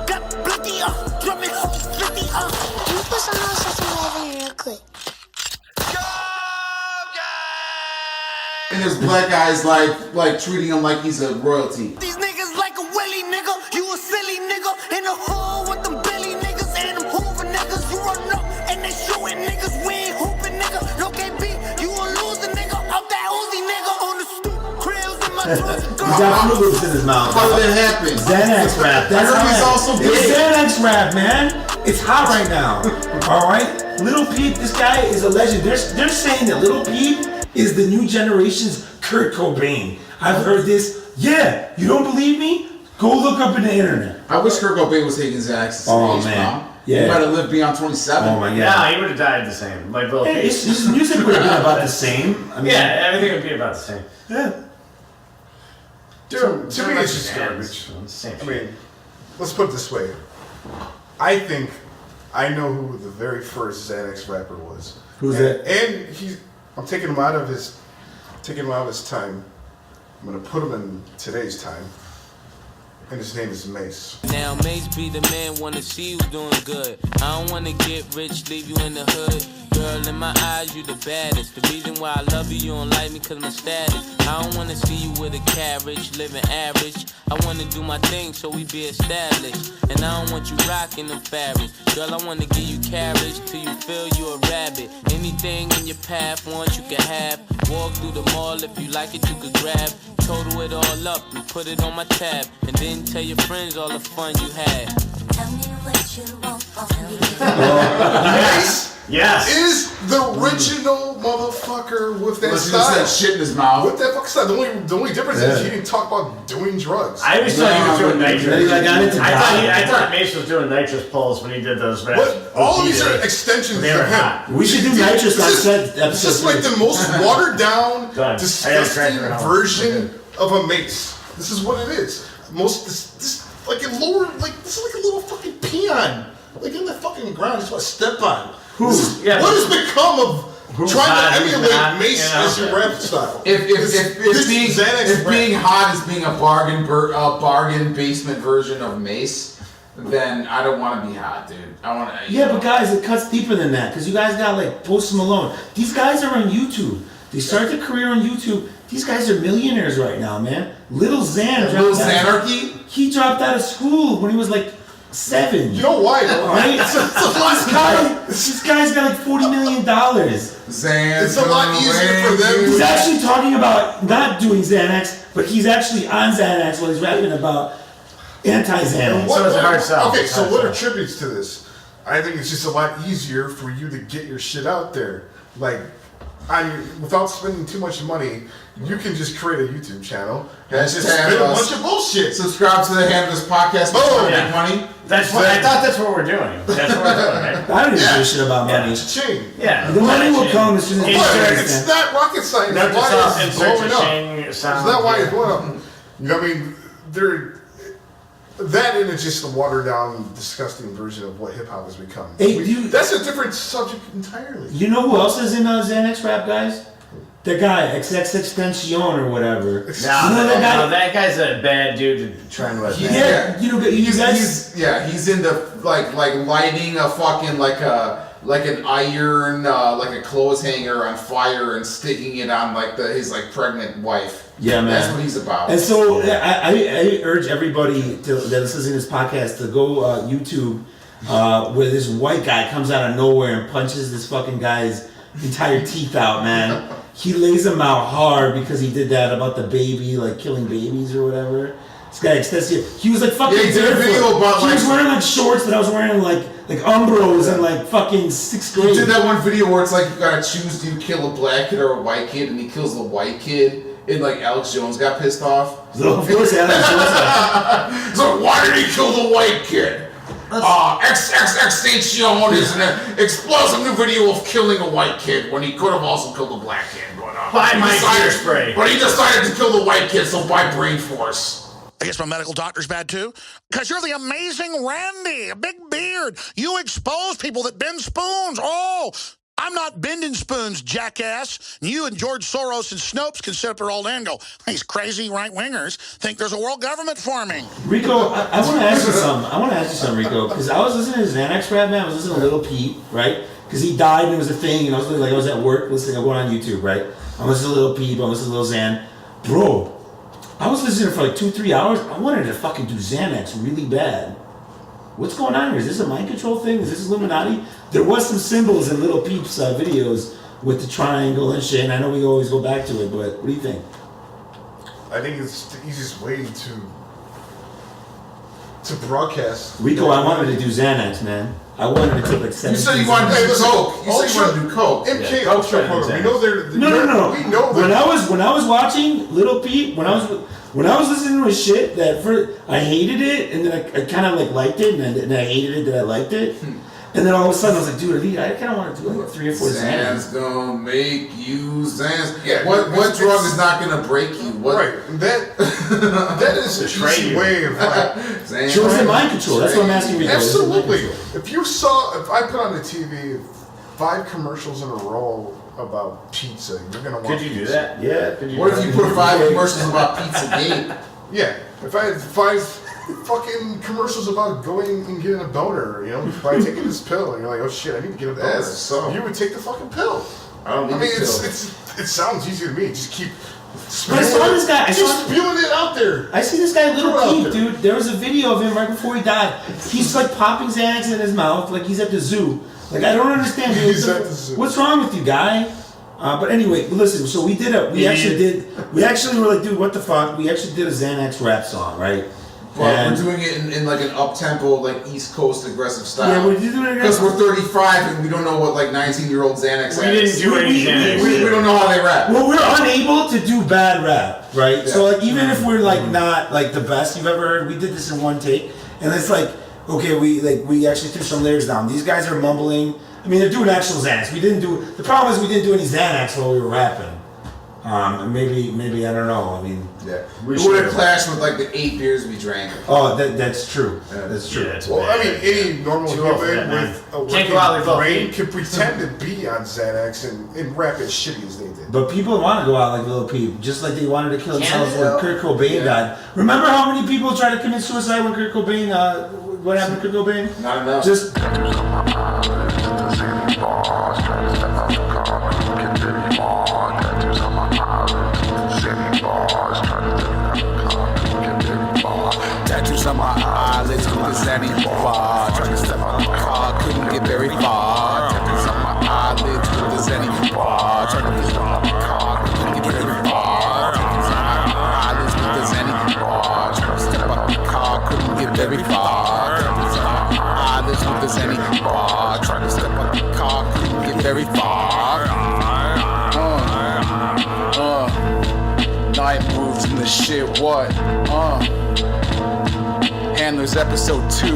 got Blicky drumming slippy
Can you put some else in real quick?
And there's black guys like treating him like he's a royalty.
These niggas like a willy nigga, you a silly nigga. In the hole with them Billy niggas and them Hoover niggas. You run up and they shooting niggas, we ain't hooping nigga. No KB, you a loser nigga. Out that Uzi nigga on the stoop, krills in my throat.
He got Fruit Loops in his mouth.
How did that happen?
Xanax rap. That's
I heard
how
he's also
it's
gay.
Xanax rap, man. It's hot right now. All right, Little Peep. This guy is a legend. They're saying that Little Peep is the new generation's Kurt Cobain. I've heard this. Yeah, you don't believe me? Go look up in the internet.
I wish Kurt Cobain was taking Xanax.
Oh, man. Yeah.
He might have lived beyond 27.
Oh my god.
Yeah, he would have died the same. Like Lil Peep.
His music would have been about the same. I mean,
Yeah, everything would be about the same.
Yeah.
Dude, to me, it's just garbage. I mean, let's put it this way. I think I know who the very first Xanax rapper was.
Who's that?
And I'm taking him out of his time. I'm gonna put him in today's time. And his name is Mace.
Now Mace be the man, wanna see you doing good. I don't wanna get rich, leave you in the hood. Girl, in my eyes, you the baddest. The reason why I love you, you don't like me cause my status. I don't wanna see you with a carriage, living average. I wanna do my thing so we be established. And I don't want you rocking the fabric. Girl, I wanna give you carriage till you feel you a rabbit. Anything in your path, once you can have. Walk through the mall, if you like it, you could grab. Total it all up and put it on my tab. And then tell your friends all the fun you had.
Tell me what you want from me.
Mace
Yes.
is the original motherfucker with that
Unless he
style.
just had shit in his mouth.
With that fucking style. The only difference is he didn't talk about doing drugs.
I always thought he was doing nitrous. I thought Mace was doing nitrous pulls when he did those raps.
But all these are extensions
They
of
were
him.
hot.
We should do nitrous on set.
This is like the most watered down,
Done.
disgusting
I gotta crack
version of a Mace. This is what it is. This like a lower, like this is like a little fucking peon, like in the fucking ground. Just want to step on. What has become of trying to emulate Mace as your rap style?
If being hot is being a bargain basement version of Mace, then I don't want to be hot, dude. I want to.
Yeah, but guys, it cuts deeper than that because you guys got like Post Malone. These guys are on YouTube. They start their career on YouTube. These guys are millionaires right now, man. Little Xan.
Little Xanarchy?
He dropped out of school when he was like 7.
You know why?
Right? This guy's got like $40 million.
Xan.
It's a lot easier for them.
He's actually talking about not doing Xanax, but he's actually on Xanax while he's rapping about anti-Xanax.
So it's a hard sell.
Okay, so what attributes to this? I think it's just a lot easier for you to get your shit out there. Like, without spending too much money, you can just create a YouTube channel and just
Hashtag
spit a
us.
bunch of bullshit.
Subscribe to the Handless Podcast.
Oh,
Make
yeah.
money.
That's what I thought. That's what we're doing. That's what we're doing. Right?
I don't give a shit about money.
Cha-ching.
Yeah.
The money will come as soon as
But
it
it's not rocket science.
No,
Why
just
is it
insert
blowing up?
cha-ching
Is
sound.
that why it's blowing up? You know what I mean? That and it's just a watered down, disgusting version of what hip hop has become.
Hey, dude.
That's a different subject entirely.
You know who else is in Xanax rap, guys? That guy, XXXTentacion or whatever.
No,
You know that guy?
that guy's a bad dude to try and with.
Yeah, you know, you guys.
He's into like lighting a fucking like an iron like a clothes hanger on fire and sticking it on like his like pregnant wife.
Yeah, man.
That's what he's about.
And so I urge everybody that's listening to this podcast to go YouTube where this white guy comes out of nowhere and punches this fucking guy's entire teeth out, man. He lays him out hard because he did that about the baby, like killing babies or whatever. This guy Extensive, he was like fucking
Yeah, he did a
barefoot.
video about,
he
like-
was wearing like shorts that I was wearing like Umbros in like fucking 6th grade.
He did that one video where it's like you gotta choose, do you kill a black kid or a white kid, and he kills the white kid, and like Alex Jones got pissed off.
So of course Alex Jones.
So why did he kill the white kid? XXXTentacion is an explosive new video of killing a white kid when he could have also killed a black kid.
Buy my
decided-
ear spray.
But he decided to kill the white kid, so buy Brain Force.
I guess my medical doctor's bad too. Because you're the amazing Randy, a big beard. You expose people that bend spoons. Oh, I'm not bending spoons, jackass. You and George Soros and Snopes can sit up there all day and go, these crazy right-wingers think there's a world government forming.
Rico, I want to ask you something. Rico, because I was listening to his Xanax rap, man. I was listening to Lil Peep, right? Because he died and it was a thing, and I was at work listening. I'm going on YouTube, right? I'm listening to Lil Peep. I'm listening to Lil Xan. Bro, I was listening for like 2-3 hours. I wanted to fucking do Xanax really bad. What's going on here? Is this a mind control thing? Is this Illuminati? There was some symbols in Lil Peep's videos with the triangle and shit, and I know we always go back to it, but what do you think?
I think it's the easiest way to broadcast.
Rico, I wanted to do Xanax, man. I wanted to take like 7.
You said you wanted to do coke. You said you wanted to do coke.
MK Ultra program. We know they're
No.
We know
when I was watching Lil Peep, when I was listening to his shit, I hated it, and then I kind of like liked it, and then I hated it that I liked it, and then all of a sudden I was like, dude, I kind of want to do like 3 or 4 Xanax.
Xan's gonna make you Xan's. Yeah, what drug is not gonna break you? What?
Right. That is an easy way of like.
Xan.
So is it mind control? That's what I'm asking Rico. Is it mind
Absolutely.
control?
If I put on the TV 5 commercials in a row about pizza, you're gonna want.
Could you do that?
Yeah.
What if you put 5 commercials about Pizzagate?
Yeah. If I had 5 fucking commercials about going and getting a boner, by taking this pill, and you're like, oh shit, I need to get a boner.
That's so-
You would take the fucking pill.
I don't need
mean,
a pill.
it sounds easy to me. Just keep.
But I saw this guy.
spewing it out there.
I see this guy, Lil
Throw it out
Peep,
there.
dude. There was a video of him right before he died. He's like popping Xanax in his mouth, like he's at the zoo. Like I don't understand. Dude.
He's at the zoo.
What's wrong with you, guy? But anyway, listen. So we actually were like, dude, what the fuck? We actually did a Xanax rap song, right?
Well,
And-
we're doing it in like an up-tempo, like East Coast aggressive style.
Yeah, we're doing it
because we're 35 and we don't know what like 19-year-old Xanax
We
is.
didn't do any Xanax.
We don't know how they rap.
Well, we're unable to do bad rap, right? So
Yeah.
like, even if we're like not like the best you've ever heard, we did this in one take, and it's like, okay, we actually threw some layers down. These guys are mumbling. I mean, they're doing actual Xanax. The problem is we didn't do any Xanax while we were rapping. Maybe I don't know. I mean,
Yeah, we would have clashed with like the 8 beers we drank.
oh, that's true. That's true.
Yeah, it's
Well, I mean,
bad.
any normal
Too old for
human
that, man.
with a
Can't
working
go out with both
brain
feet.
can pretend to be on Xanax and rap as shitty as they did.
But people want to go out like Lil Peep, just like they wanted to kill themselves when
Canada.
Kurt Cobain died. Remember how many people tried to commit suicide when Kurt Cobain? What happened to Kurt Cobain?
Not enough.
Just
Tattoos on my eyelids with the Zanny bar. Trying to step on the car, couldn't get very far. Tattoos on my eyelids with the Zanny bar. Trying to step on the car, couldn't get very far. Tattoos on my eyelids with the Zanny bar. Trying to step on the car, couldn't get very far. Tattoos on my eyelids with the Zanny bar. Trying to step on the car, couldn't get very far.
shit, what? Handlers episode 2.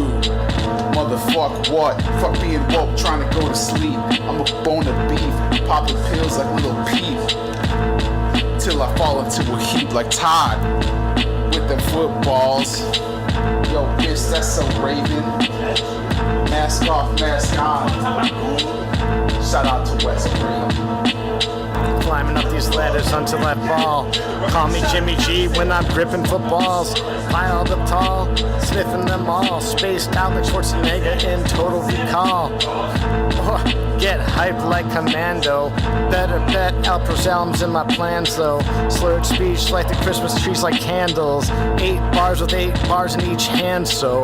Motherfuck what? Fuck being woke, trying to go to sleep. I'm a bone of beef, popping pills like Little Peep. Till I fall into a heap like Todd with them footballs. Yo, bitch, that's so Raven. Mask off, mask on. Shout out to West Green.
Climbing up these ladders until I fall. Call me Jimmy G when I'm gripping footballs. Piled up tall, sniffing them all. Spaced out like Schwarzenegger in Total Recall. Get hyped like Commando. Better bet Alpros albums in my plans though. Slurred speech like the Christmas trees like candles. 8 bars with 8 bars in each hand, so...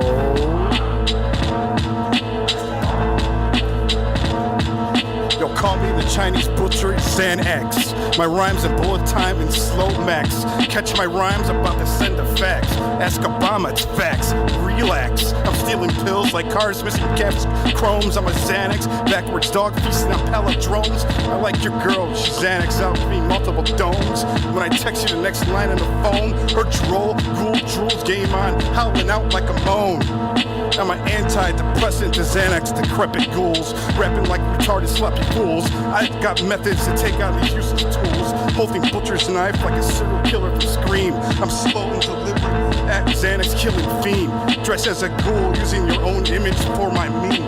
Yo, call me the Chinese butcher, Xanax. My rhymes in bullet time and slow max. Catch my rhymes, about to send a fax. Ask Obama, it's facts. Relax. I'm stealing pills like cars missing caps, chromes. I'm a Xanax, backwards dog feasting on palindromes. I like your girl, she's Xanax out me multiple domes. When I text you the next line on the phone, her droll, ghoul, drools, game on, howling out like a moan. I'm an antidepressant to Xanax decrepit ghouls, rapping like retarded sloppy fools. I got methods to take out these useless tools, holding butcher's knife like a serial killer from Scream. I'm slow and deliberate at Xanax killing fiend, dressed as a ghoul using your own image for my meme.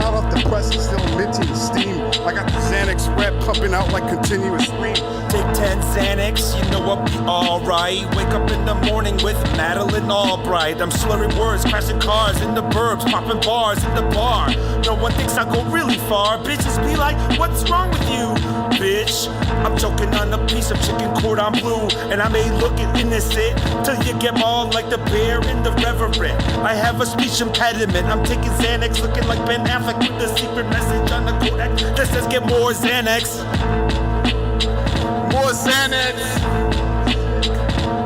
Hot off the press and still emitting steam. I got the Xanax rap pumping out like continuous stream.
Take 10 Xanax, you know I'll be alright. Wake up in the morning with Madeline Albright. I'm slurring words, crashing cars in the burbs, popping bars in the bar. No one thinks I go really far. Bitches be like, what's wrong with you, bitch? I'm choking on a piece of chicken cordon bleu, and I may look innocent till you get mauled like the bear in the Reverend. I have a speech impediment. I'm taking Xanax, looking like Ben Affleck with the secret message on the Kodak that says get more Xanax.
More Xanax.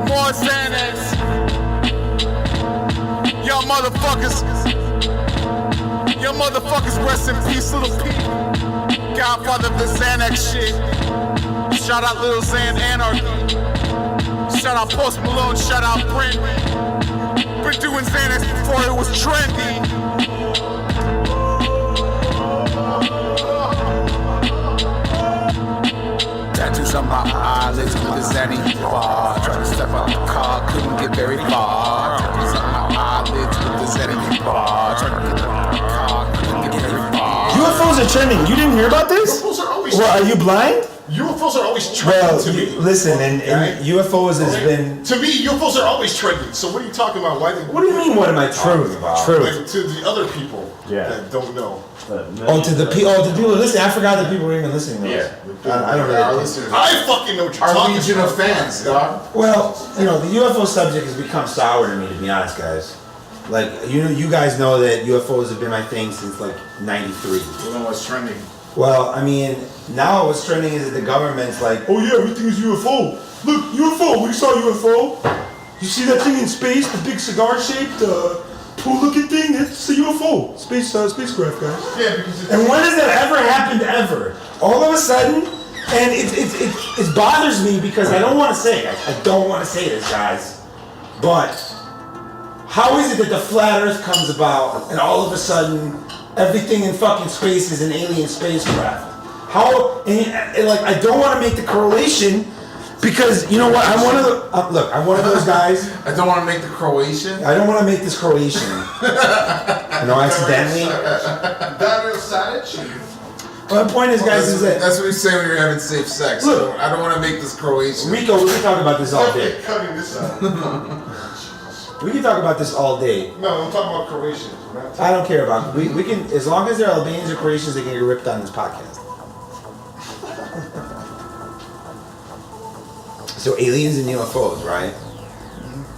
More Xanax. Y'all motherfuckers rest in peace, Little P. Godfather of the Xanax shit. Shout out Lil Xan Anarchy. Shout out Post Malone, shout out Brent. Been doing Xanax before it was trendy. Tattoos on my eyelids with a Xanny bar. Trying to step out the car, couldn't get very far. Tattoos on my eyelids with a Xanny bar. Trying to get out the car, couldn't get very far.
UFOs are trending. You didn't hear about this?
UFOs are always
Well, are you blind?
UFOs are always trending to me.
Listen, and UFOs has been...
To me, UFOs are always trending. So what are you talking about?
What do you mean, what am I talking about?
Like, to the other people that don't know.
To the people listening. I forgot that people were even listening to us. I don't know.
I fucking know what you're talking about.
Our legion of fans, dog.
Well, the UFO subject has become sour to me, to be honest, guys. Like, you guys know that UFOs have been my thing since like '93.
You know what's trending?
Well, I mean, now what's trending is that the government's like, oh yeah, everything is UFO. Look, UFO. We saw UFO. You see that thing in space, the big cigar-shaped pool-looking thing? That's a UFO. Spacecraft, guys.
Yeah, because
and when has that ever happened ever? All of a sudden, and it bothers me because I don't want to say it. I don't want to say this, guys. But how is it that the flat Earth comes about and all of a sudden everything in fucking space is an alien spacecraft? How? And like, I don't want to make the correlation because you know what? I'm one of the I'm one of those guys.
I don't want to make the Croatian.
I don't want to make this Croatian. Accidentally.
Dario Saric.
Well, the point is, guys, is that
that's what you say when you're having safe sex.
Look,
I don't want to make this Croatian.
Rico, we can talk about this all day.
Cutting this out.
We can talk about this all day.
No, I'm talking about Croatians.
I don't care about it. We can, as long as they're Albanians or Croatians, they can get ripped on this podcast. So aliens and UFOs, right?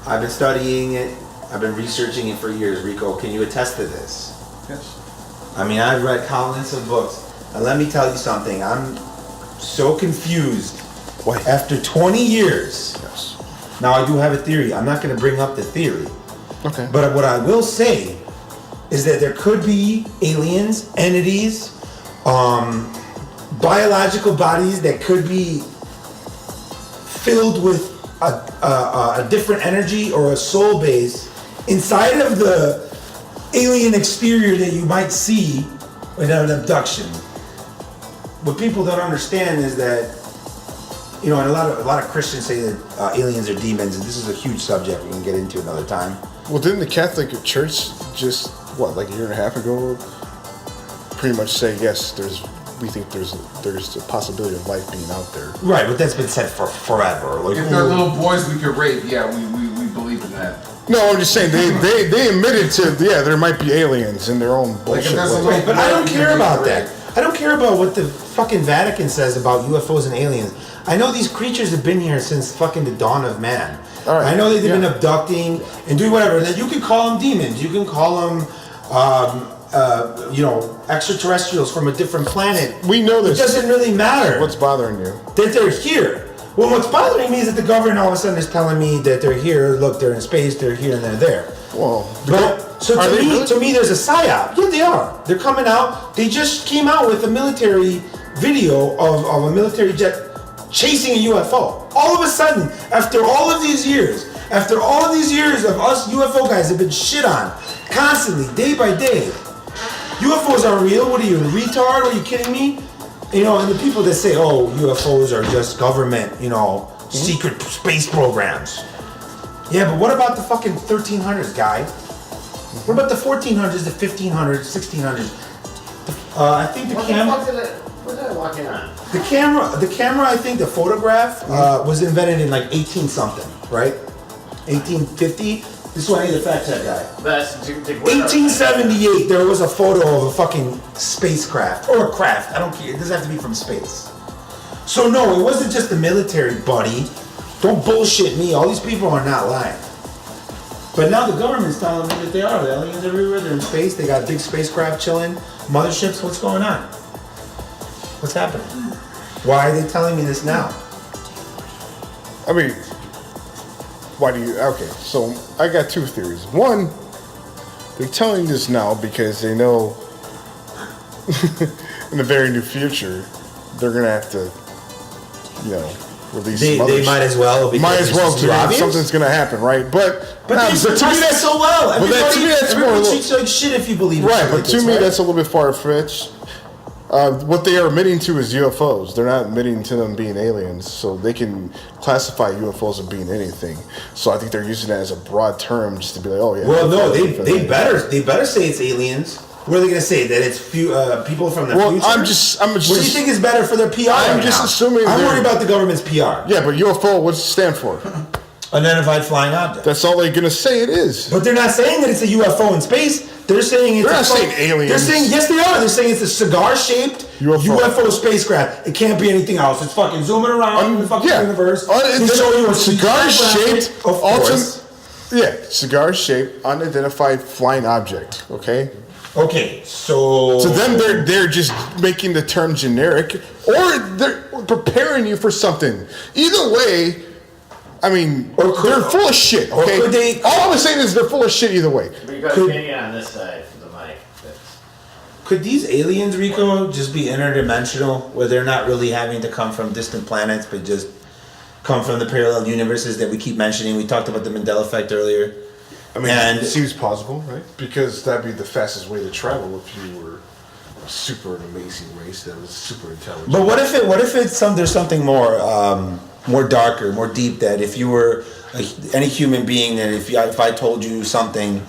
I've been studying it. I've been researching it for years. Rico, can you attest to this?
Yes.
I mean, I've read countless of books. And let me tell you something. I'm so confused. What? After 20 years.
Yes.
Now, I do have a theory. I'm not going to bring up the theory.
Okay.
But what I will say is that there could be aliens, entities, biological bodies that could be filled with a different energy or a soul base inside of the alien exterior that you might see in an abduction. What people don't understand is that, you know, and a lot of Christians say that aliens are demons, and this is a huge subject we can get into another time.
Well, didn't the Catholic Church just, like a year and a half ago, pretty much say, yes, we think there's a possibility of life being out there.
Right, but that's been said for forever. Like,
If they're little boys we could rape, yeah, we believe in that.
No, I'm just saying they admitted to there might be aliens in their own bullshit.
Right, but I don't care about that. I don't care about what the fucking Vatican says about UFOs and aliens. I know these creatures have been here since fucking the dawn of man. I know they've been abducting and doing whatever. And then you can call them demons. You can call them, extraterrestrials from a different planet.
We know this.
It doesn't really matter.
What's bothering you?
That they're here. Well, what's bothering me is that the government all of a sudden is telling me that they're here. Look, they're in space. They're here and they're there.
Well,
to me, there's a psyop. Yeah, they are. They're coming out. They just came out with a military video of a military jet chasing a UFO. All of a sudden, after all of these years of us UFO guys have been shit on constantly, day by day. UFOs are real. What are you, a retard? Are you kidding me? You know, and the people that say, oh, UFOs are just government, secret space programs. Yeah, but what about the fucking 1300s, guy? What about the 1400s, the 1500s, 1600s? I think the camera.
What did I walk in on?
The camera. I think the photograph was invented in like 18 something, right? 1850. This is why I need the fact check guy. 1878. There was a photo of a fucking spacecraft or a craft. I don't care. It doesn't have to be from space. So no, it wasn't just the military, buddy. Don't bullshit me. All these people are not lying. But now the government's telling me that they are. The aliens everywhere. They're in space. They got big spacecraft chilling. Motherships. What's going on? What's happening? Why are they telling me this now?
I mean, why do you... Okay, so I got two theories. One, they're telling this now because they know in the very near future they're going to have to, release
They might as well.
Might as well, too. Something's going to happen, right? But
they tell me that so well.
But to me, that's more...
Everyone treats you like shit if you believe it.
Right, but to me, that's a little bit far-fetched. What they are admitting to is UFOs. They're not admitting to them being aliens, so they can classify UFOs as being anything. So I think they're using that as a broad term just to be like, oh yeah.
Well, no, they better say it's aliens. What are they going to say? That it's people from the future? I'm just. What do you think is better for their PR?
I'm just assuming.
I'm worried about the government's PR.
Yeah, but UFO, what's it stand for?
Unidentified flying object.
That's all they're going to say it is.
But they're not saying that it's a UFO in space. They're saying it's.
They're not saying aliens.
They're saying yes, they are. They're saying it's a cigar-shaped UFO spacecraft. It can't be anything else. It's fucking zooming around in the fucking universe.
They
show you a
cigar-shaped,
of course.
cigar-shaped, unidentified flying object. Okay.
Okay, so
to them they're just making the term generic, or they're preparing you for something. Either way. I mean, they're full of shit, okay? All I'm saying is they're full of shit either way.
We got Kenny on this side for the mic.
Could these aliens, Rico, just be interdimensional, where they're not really having to come from distant planets, but just come from the parallel universes that we keep mentioning? We talked about the Mandela effect earlier.
I mean, it seems plausible, right? Because that'd be the fastest way to travel if you were a super amazing race that was super intelligent.
But what if there's something more darker, more deep, that if you were any human being, that if I told you something,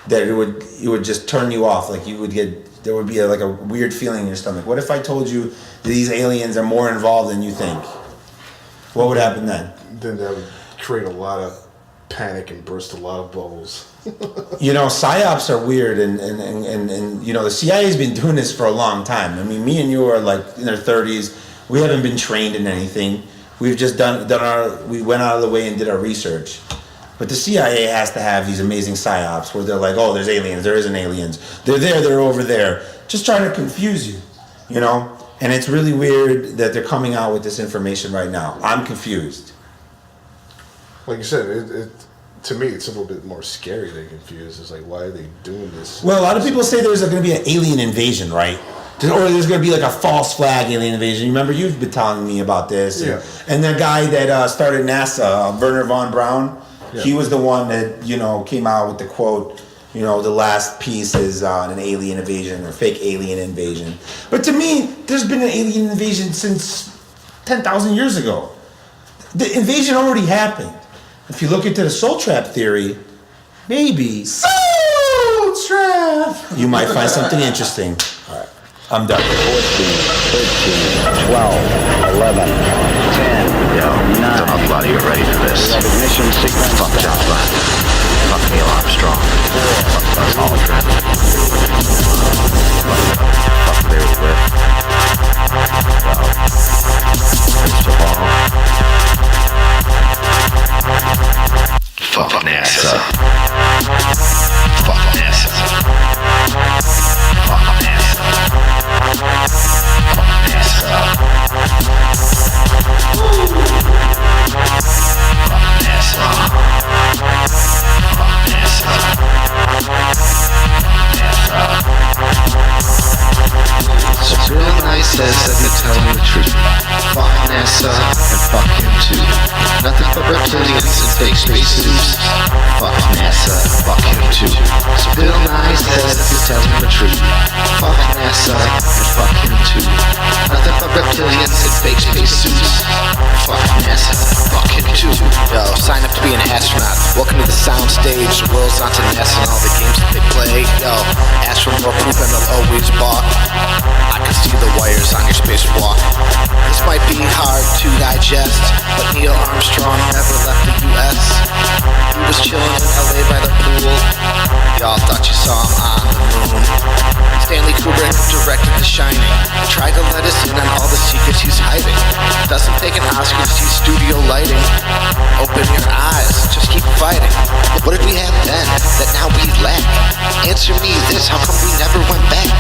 that it would just turn you off, like there would be like a weird feeling in your stomach. What if I told you that these aliens are more involved than you think? What would happen then?
Then that would create a lot of panic and burst a lot of bubbles.
PSYOPs are weird, and the CIA's been doing this for a long time. I mean, me and you are like in our 30s. We haven't been trained in anything. We've just we went out of the way and did our research. But the CIA has to have these amazing PSYOPs where they're like, oh, there's aliens, there isn't aliens. They're there, they're over there. Just trying to confuse you, And it's really weird that they're coming out with this information right now. I'm confused.
Like you said, to me, it's a little bit more scary than confused. It's like, why are they doing this?
Well, a lot of people say there's going to be an alien invasion, right? Or there's going to be like a false flag alien invasion. Remember, you've been telling me about this.
Yeah.
And the guy that started NASA, Werner von Braun,
Yeah.
he was the one that, came out with the quote, the last piece is an alien invasion or fake alien invasion. But to me, there's been an alien invasion since 10,000 years ago. The invasion already happened. If you look into the soul trap theory, maybe
Soul trap.
you might find something interesting. All right, I'm done.
14, 13, 12, 11, 10, 9. I'll fly to get ready for this. Ignition sequence. Fuck John Glenn. Fuck Neil Armstrong. Fuck Buzz Aldrin. Fuck they were with. Well, first of all, fuck NASA. Fuck NASA. Fuck NASA. Fuck NASA. Fuck NASA. Fuck NASA. So Bill Nye says that they're telling the truth. Fuck NASA and fuck him too. Nothing but reptilians and fake spacesuits. Fuck NASA, fuck him too. So Bill Nye says that they're telling the truth. Fuck NASA and fuck him too. Nothing but reptilians and fake spacesuits. Fuck NASA, fuck him too. Yo, sign up to be an astronaut. Welcome to the sound stage. The world's onto NASA and all the games that they play. Yo, ask for more proof and they'll always balk. I can see the wires on your spacewalk. This might be hard to digest, but Neil Armstrong never left the US. He was chilling in LA by the pool. Y'all thought you saw him on the moon. Stanley Kubrick directed The Shining. Tried to let us in on all the secrets he's hiding. Doesn't take an Oscar to see studio lighting. Open your eyes, just keep fighting. What did we have then that now we lack? Answer me this, how come we never went back?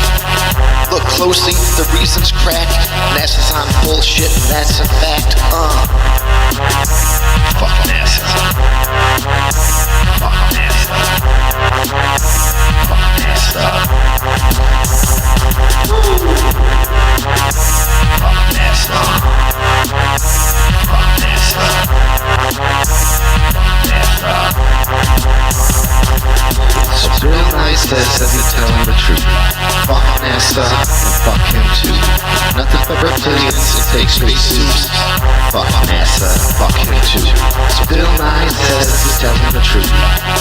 Look closely, the reason's cracked. NASA's on bullshit, and that's a fact. Fuck NASA. Fuck NASA. Fuck NASA. Fuck NASA. Fuck NASA. So Bill Nye says that they're telling the truth. Fuck NASA and fuck him too. Nothing but reptilians and fake spacesuits. Fuck NASA, fuck him too. So Bill Nye says that they're telling the truth.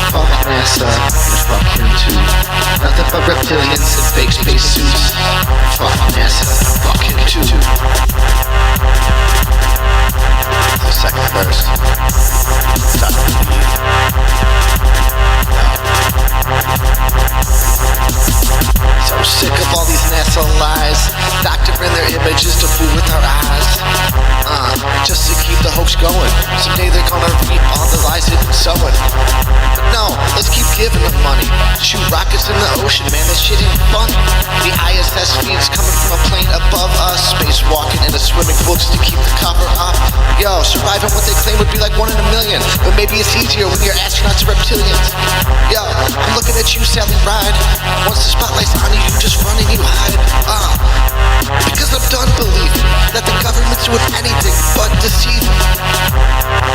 Fuck NASA and fuck him too. Nothing but reptilians and fake spacesuits. Fuck NASA, fuck him too. The second verse. Stop the beat. So sick of all these NASA lies, doctoring their images to fool with our eyes. Just to keep the hoax going. Someday they're gonna reap all the lies they've been sowing. But no, let's keep giving them money. Shoot rockets in the ocean, man, this shit ain't funny. The ISS feeds coming from a plane above us. Spacewalking in a swimming pool just to keep the cover up. Yo, surviving what they claim would be like 1 in a million. But maybe it's easier when your astronauts are reptilians. Yo, I'm looking at you, Sally Ride. Once the spotlight's on you, you just run and you hide. Because I'm done believing that the government's doing anything but deceiving.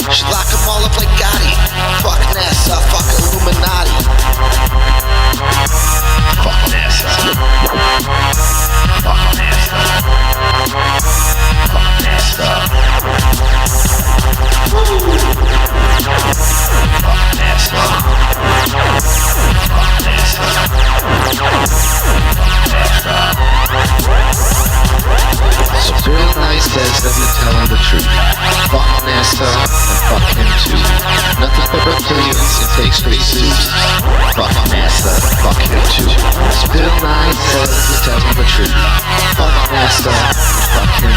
Should lock them all up like Gotti. Fuck NASA, fuck Illuminati. Fuck NASA. Fuck NASA. Fuck NASA. Fuck NASA. Fuck NASA. So Bill Nye says that they're telling the truth. Fuck NASA and fuck him too. Nothing but reptilians and fake spacesuits. Fuck NASA, fuck him too. So Bill Nye says that they're telling the truth. Fuck NASA and fuck him